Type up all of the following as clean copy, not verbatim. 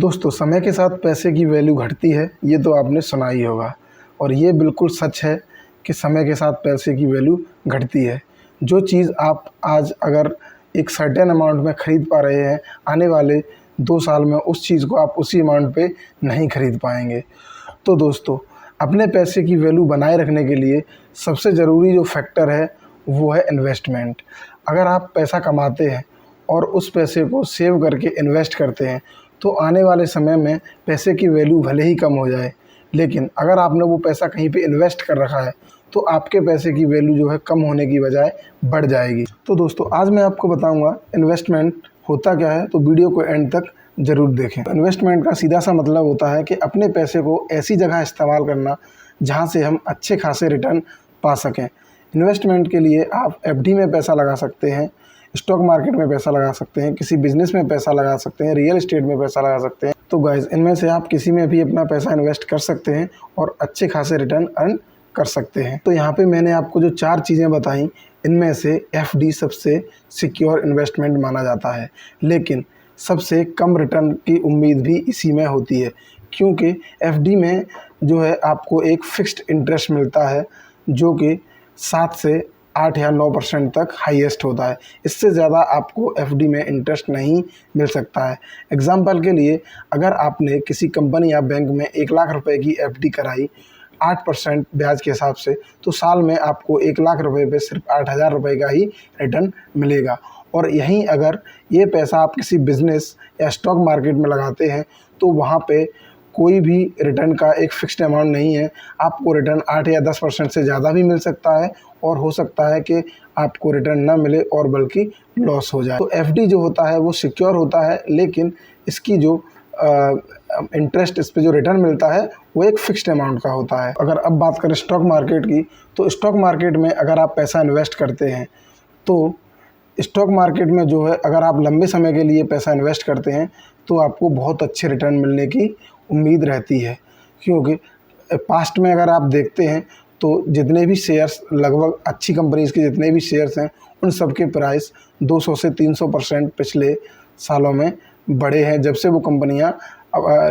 दोस्तों, समय के साथ पैसे की वैल्यू घटती है, ये तो आपने सुना ही होगा। और ये बिल्कुल सच है कि समय के साथ पैसे की वैल्यू घटती है। जो चीज़ आप आज अगर एक सर्टेन अमाउंट में ख़रीद पा रहे हैं, आने वाले 2 साल में उस चीज़ को आप उसी अमाउंट पे नहीं ख़रीद पाएंगे। तो दोस्तों, अपने पैसे की वैल्यू बनाए रखने के लिए सबसे ज़रूरी जो फैक्टर है वो है इन्वेस्टमेंट। अगर आप पैसा कमाते हैं और उस पैसे को सेव करके इन्वेस्ट करते हैं, तो आने वाले समय में पैसे की वैल्यू भले ही कम हो जाए, लेकिन अगर आपने वो पैसा कहीं पे इन्वेस्ट कर रखा है तो आपके पैसे की वैल्यू जो है कम होने की बजाय बढ़ जाएगी। तो दोस्तों, आज मैं आपको बताऊंगा इन्वेस्टमेंट होता क्या है, तो वीडियो को एंड तक ज़रूर देखें। इन्वेस्टमेंट का सीधा सा मतलब होता है कि अपने पैसे को ऐसी जगह इस्तेमाल करना जहाँ से हम अच्छे खासे रिटर्न पा सकें। इन्वेस्टमेंट के लिए आप एफडी में पैसा लगा सकते हैं, स्टॉक मार्केट में पैसा लगा सकते हैं, किसी बिजनेस में पैसा लगा सकते हैं, रियल एस्टेट में पैसा लगा सकते हैं। तो गाइस, इनमें से आप किसी में भी अपना पैसा इन्वेस्ट कर सकते हैं और अच्छे खासे रिटर्न अर्न कर सकते हैं। तो यहाँ पे मैंने आपको जो 4 चीज़ें बताई, इनमें से एफडी सबसे सिक्योर इन्वेस्टमेंट माना जाता है, लेकिन सबसे कम रिटर्न की उम्मीद भी इसी में होती है, क्योंकि एफडी में जो है आपको एक फ़िक्स्ड इंटरेस्ट मिलता है जो कि 7 से 8 या 9% तक हाईएस्ट होता है। इससे ज़्यादा आपको एफडी में इंटरेस्ट नहीं मिल सकता है। एग्ज़ाम्पल के लिए, अगर आपने किसी कंपनी या बैंक में 1 लाख रुपए की एफडी कराई 8% ब्याज के हिसाब से, तो साल में आपको 1 लाख रुपए पे सिर्फ 8,000 रुपये का ही रिटर्न मिलेगा। और यहीं अगर ये पैसा आप किसी बिज़नेस या स्टॉक मार्केट में लगाते हैं, तो वहाँ पे कोई भी रिटर्न का एक फ़िक्स्ड अमाउंट नहीं है। आपको रिटर्न 8 या 10% से ज़्यादा भी मिल सकता है, और हो सकता है कि आपको रिटर्न ना मिले और बल्कि लॉस हो जाए। तो एफडी जो होता है वो सिक्योर होता है, लेकिन इसकी जो इंटरेस्ट, इस पे जो रिटर्न मिलता है वो एक फ़िक्स्ड अमाउंट का होता है। अगर अब बात करें स्टॉक मार्केट की, तो स्टॉक मार्केट में अगर आप पैसा इन्वेस्ट करते हैं, तो स्टॉक मार्केट में जो है अगर आप लंबे समय के लिए पैसा इन्वेस्ट करते हैं तो आपको बहुत अच्छे रिटर्न मिलने की उम्मीद रहती है। क्योंकि पास्ट में अगर आप देखते हैं तो जितने भी शेयर्स, लगभग अच्छी कंपनीज़ के जितने भी शेयर्स हैं, उन सब के प्राइस 200 से 300% पिछले सालों में बढ़े हैं, जब से वो कंपनियां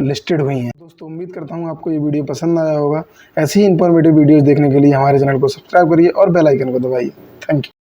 लिस्टेड हुई हैं। दोस्तों, उम्मीद करता हूं आपको ये वीडियो पसंद आया होगा। ऐसी ही इंफॉर्मेटिव वीडियोज़ देखने के लिए हमारे चैनल को सब्सक्राइब करिए और बेल आइकन को दबाइए। Thank you.